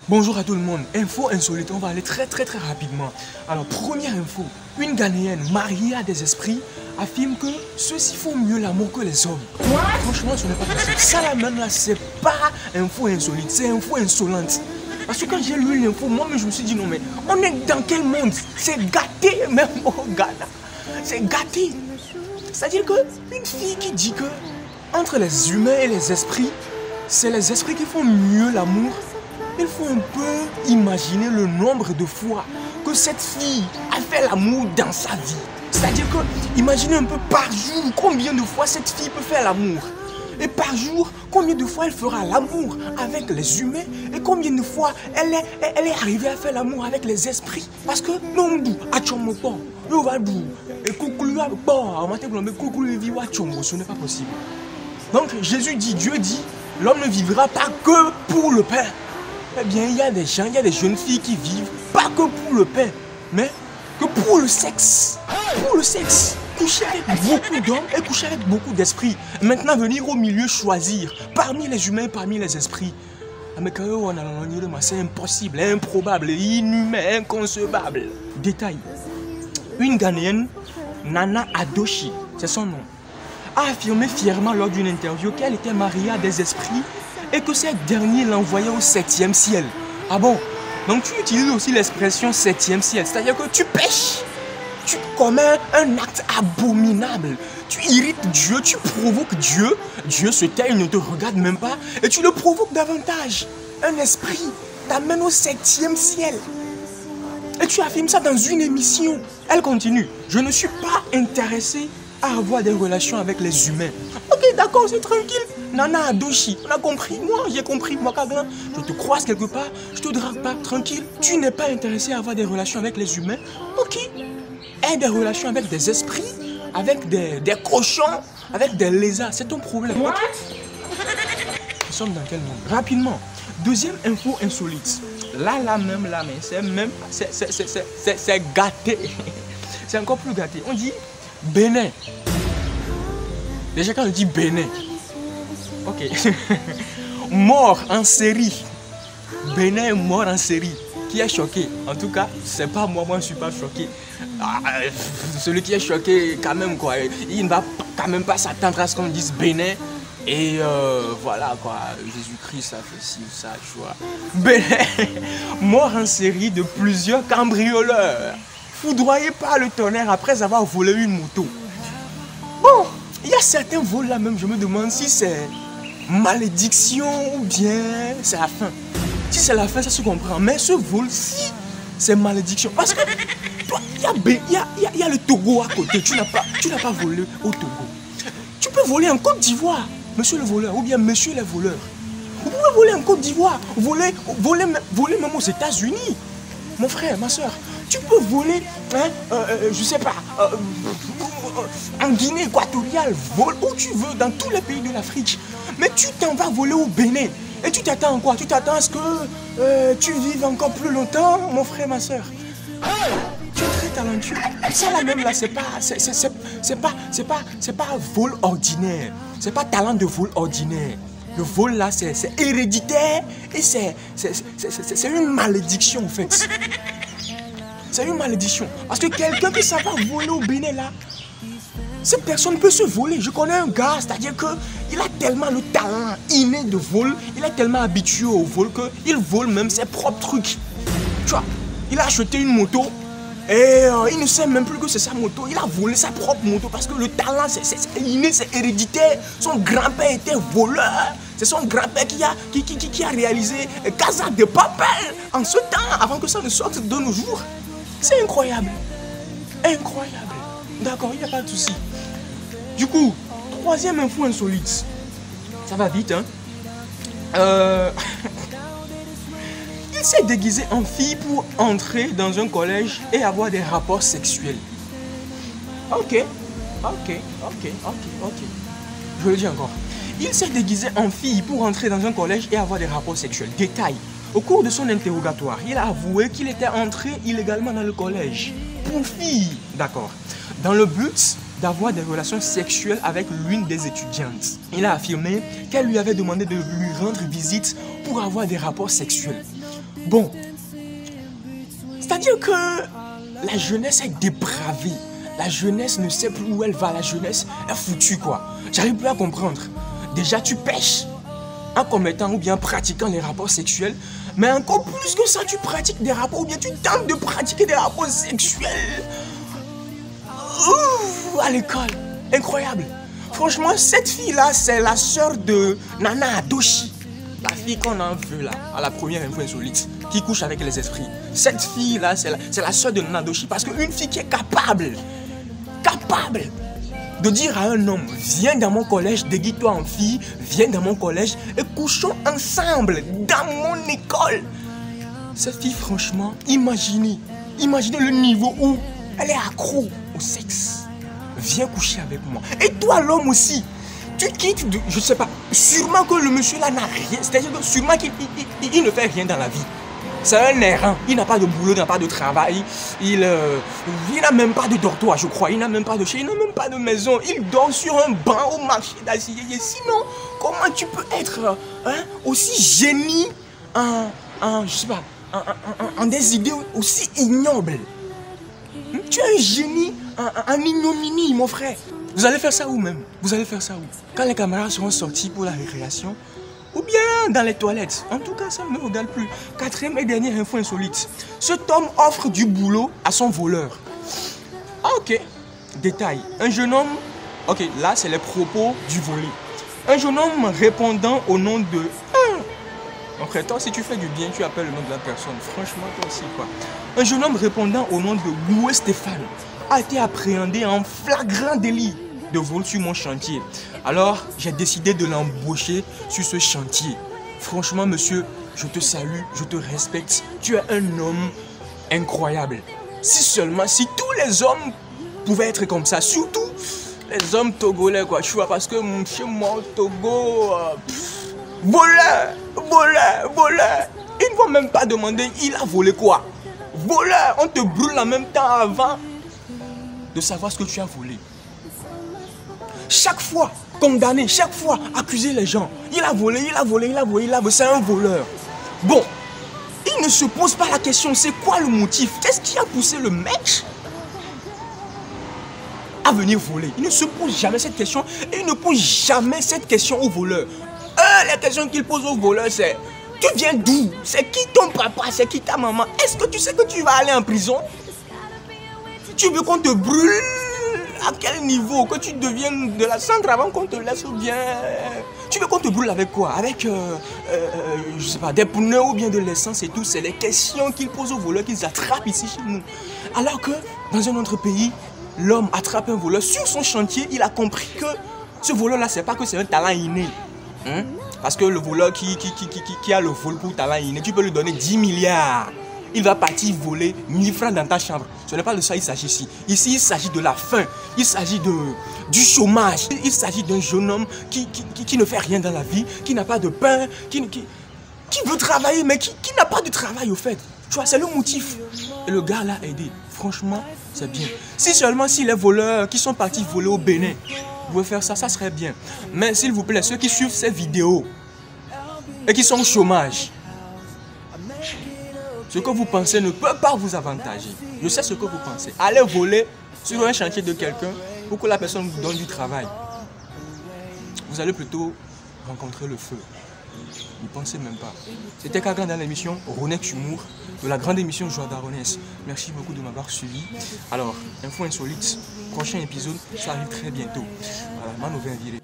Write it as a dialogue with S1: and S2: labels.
S1: Bonjour à tout le monde, info insolite, on va aller très rapidement. Alors première info, une Ghanéenne mariée à des esprits affirme que ceux-ci font mieux l'amour que les hommes. Franchement ce n'est pas possible, ça là même là c'est pas info insolite, c'est info insolente. Parce que quand j'ai lu l'info, moi-même je me suis dit non mais on est dans quel monde? C'est gâté même au Ghana, c'est gâté. C'est-à-dire qu'une fille qui dit que entre les humains et les esprits, c'est les esprits qui font mieux l'amour. Il faut un peu imaginer le nombre de fois que cette fille a fait l'amour dans sa vie. C'est-à-dire que, imaginez un peu par jour combien de fois cette fille peut faire l'amour. Et par jour, combien de fois elle fera l'amour avec les humains et combien de fois elle est arrivée à faire l'amour avec les esprits. Parce que, non, ce n'est pas possible. Donc Jésus dit, Dieu dit, l'homme ne vivra pas que pour le pain. Eh bien, il y a des gens, il y a des jeunes filles qui vivent pas que pour le pain, mais que pour le sexe. Pour le sexe. Coucher avec beaucoup d'hommes et coucher avec beaucoup d'esprits. Maintenant, venir au milieu choisir parmi les humains, parmi les esprits. C'est impossible, improbable, inhumain, inconcevable. Détail. Une Ghanéenne, Nana Adoshi, c'est son nom, a affirmé fièrement lors d'une interview qu'elle était mariée à des esprits et que ces derniers l'envoyaient au 7e ciel. Ah bon? Donc tu utilises aussi l'expression 7e ciel, c'est-à-dire que tu pêches, tu commets un acte abominable, tu irrites Dieu, tu provoques Dieu, Dieu se tait, il ne te regarde même pas et tu le provoques davantage. Un esprit t'amène au 7e ciel. Et tu affirmes ça dans une émission. Elle continue, je ne suis pas intéressé à avoir des relations avec les humains. Ok, d'accord, c'est tranquille. Nana Adoshi, on a compris. Moi, j'ai compris. Moi, Kaglan, je te croise quelque part, je te drague pas, tranquille. Tu n'es pas intéressé à avoir des relations avec les humains. Ok. Et des relations avec des esprits, avec des cochons, avec des lézards. C'est ton problème. Okay. Nous sommes dans quel monde? Rapidement. Deuxième info insolite. Là, mais c'est gâté. C'est encore plus gâté. On dit Bénin. Déjà quand on dit Bénin, ok. Mort en série. Bénin est mort en série. Qui est choqué? En tout cas, c'est pas moi, je ne suis pas choqué. Celui qui est choqué, quand même, quoi. Il ne va quand même pas s'attendre à ce qu'on dise Bénin. Et voilà, quoi. Jésus-Christ, ça fait ci, ça, tu vois. Bénin, mort en série de plusieurs cambrioleurs. Foudroyé par le tonnerre après avoir volé une moto. Bon, il y a certains vols là même, je me demande si c'est malédiction ou bien c'est la fin. Si c'est la fin, ça se comprend. Mais ce vol-ci, c'est malédiction. Parce que toi, il y a le Togo à côté. Tu n'as pas volé au Togo. Tu peux voler en Côte d'Ivoire, monsieur le voleur, ou bien monsieur les voleurs. Vous pouvez voler en Côte d'Ivoire, voler même aux États-Unis. Mon frère, ma soeur, tu peux voler, je sais pas, en Guinée équatoriale, vole où tu veux, dans tous les pays de l'Afrique. Mais tu t'en vas voler au Bénin. Et tu t'attends à quoi? Tu t'attends à ce que tu vives encore plus longtemps, mon frère, ma soeur. Tu es très talentueux. Ça là même là, c'est pas vol ordinaire. C'est pas talent de vol ordinaire. Le vol là, c'est héréditaire et c'est une malédiction en fait. C'est une malédiction. Parce que quelqu'un qui ne sait pas voler au Bénin là, cette personne peut se voler. Je connais un gars, c'est-à-dire qu'il a tellement le talent inné de vol, il est tellement habitué au vol qu'il vole même ses propres trucs. Tu vois, il a acheté une moto et il ne sait même plus que c'est sa moto. Il a volé sa propre moto parce que le talent c'est inné, c'est héréditaire. Son grand-père était voleur. C'est son grand-père qui a réalisé Casa de Papel en ce temps, avant que ça ne sorte de nos jours. C'est incroyable. Incroyable. D'accord, il n'y a pas de souci. Du coup, troisième info insolite. Ça va vite, hein. Il s'est déguisé en fille pour entrer dans un collège et avoir des rapports sexuels. Ok. Je le dis encore. Il s'est déguisé en fille pour entrer dans un collège et avoir des rapports sexuels. Détail. Au cours de son interrogatoire, il a avoué qu'il était entré illégalement dans le collège. Pour fille, d'accord. Dans le but d'avoir des relations sexuelles avec l'une des étudiantes. Il a affirmé qu'elle lui avait demandé de lui rendre visite pour avoir des rapports sexuels. Bon, c'est-à-dire que la jeunesse est dépravée. La jeunesse ne sait plus où elle va. La jeunesse est foutue, quoi. J'arrive plus à comprendre. Déjà, tu pêches en commettant ou bien pratiquant les rapports sexuels. Mais encore plus que ça, tu pratiques des rapports ou bien tu tentes de pratiquer des rapports sexuels. Ouh, à l'école. Incroyable. Franchement, cette fille-là, c'est la sœur de Nana Adoshi. La fille qu'on en veut là, à la première info insolite, qui couche avec les esprits. Cette fille-là, c'est la sœur de Nana Adoshi. Parce qu'une fille qui est capable de dire à un homme, viens dans mon collège, déguise-toi en fille, viens dans mon collège et couchons ensemble dans mon école. Cette fille, franchement, imaginez le niveau où elle est accro au sexe. Viens coucher avec moi. Et toi, l'homme aussi, tu quittes, je sais pas, sûrement que le monsieur là n'a rien, c'est-à-dire que sûrement qu'il ne fait rien dans la vie. C'est un errant, il n'a pas de boulot, il n'a pas de travail, il n'a même pas de dortoir, je crois, il n'a même pas de chez, il n'a même pas de maison, il dort sur un banc au marché d'Asie. Sinon, comment tu peux être aussi génie je sais pas, en des idées aussi ignobles? Tu es un génie en ignominie, mon frère. Vous allez faire ça où même? Vous allez faire ça où? Quand les camarades seront sortis pour la récréation? Ou bien dans les toilettes? En tout cas, ça ne me regarde plus. Quatrième et dernière info insolite. Cet homme offre du boulot à son voleur. Ah, ok. Détail. Un jeune homme... Ok, là, c'est les propos du volé. Un jeune homme répondant au nom de... En fait, toi, si tu fais du bien, tu appelles le nom de la personne. Franchement, toi aussi, quoi. Un jeune homme répondant au nom de Goué Stéphane a été appréhendé en flagrant délit de vol sur mon chantier. Alors, j'ai décidé de l'embaucher sur ce chantier. Franchement, monsieur, je te salue, je te respecte. Tu es un homme incroyable. Si seulement, si tous les hommes pouvaient être comme ça, surtout les hommes togolais, quoi, tu vois, parce que chez moi au Togo, voleur. Ils ne vont même pas demander, il a volé quoi? Voleur, on te brûle en même temps avant de savoir ce que tu as volé. Chaque fois condamner, chaque fois accuser les gens. Il a volé, c'est un voleur. Bon, il ne se pose pas la question, c'est quoi le motif? Qu'est-ce qui a poussé le mec à venir voler? Il ne se pose jamais cette question et il ne pose jamais cette question au voleur. La question qu'il pose au voleur, c'est: tu viens d'où? C'est qui ton papa? C'est qui ta maman? Est-ce que tu sais que tu vas aller en prison? Tu veux qu'on te brûle? À quel niveau? Que tu deviennes de la cendre avant qu'on te laisse, ou bien tu veux qu'on te brûle avec quoi? Avec je sais pas, des pneus ou bien de l'essence et tout. C'est les questions qu'ils posent aux voleurs qu'ils attrapent ici chez nous. Alors que dans un autre pays, l'homme attrape un voleur sur son chantier. Il a compris que ce voleur là, c'est pas que c'est un talent inné. Parce que le voleur qui a le vol pour talent inné, tu peux lui donner 10 milliards. Il va partir voler 1000 francs dans ta chambre. Ce n'est pas de ça qu'il s'agit ici. Ici, il s'agit de la faim. Il s'agit du chômage. Il s'agit d'un jeune homme qui ne fait rien dans la vie, qui n'a pas de pain, qui veut travailler, mais qui n'a pas de travail au fait. Tu vois, c'est le motif. Et le gars l'a aidé. Franchement, c'est bien. Si seulement si les voleurs qui sont partis voler au Bénin pouvaient faire ça, ça serait bien. Mais s'il vous plaît, ceux qui suivent ces vidéos et qui sont au chômage, ce que vous pensez ne peut pas vous avantager. Je sais ce que vous pensez. Allez voler sur un chantier de quelqu'un pour que la personne vous donne du travail. Vous allez plutôt rencontrer le feu. N'y pensez même pas. C'était Kagan dans l'émission Ronek Humour de la grande émission Joie d'Aronès. Merci beaucoup de m'avoir suivi. Alors, info insolite, prochain épisode, ça arrive très bientôt. Voilà, ma nouvelle virée.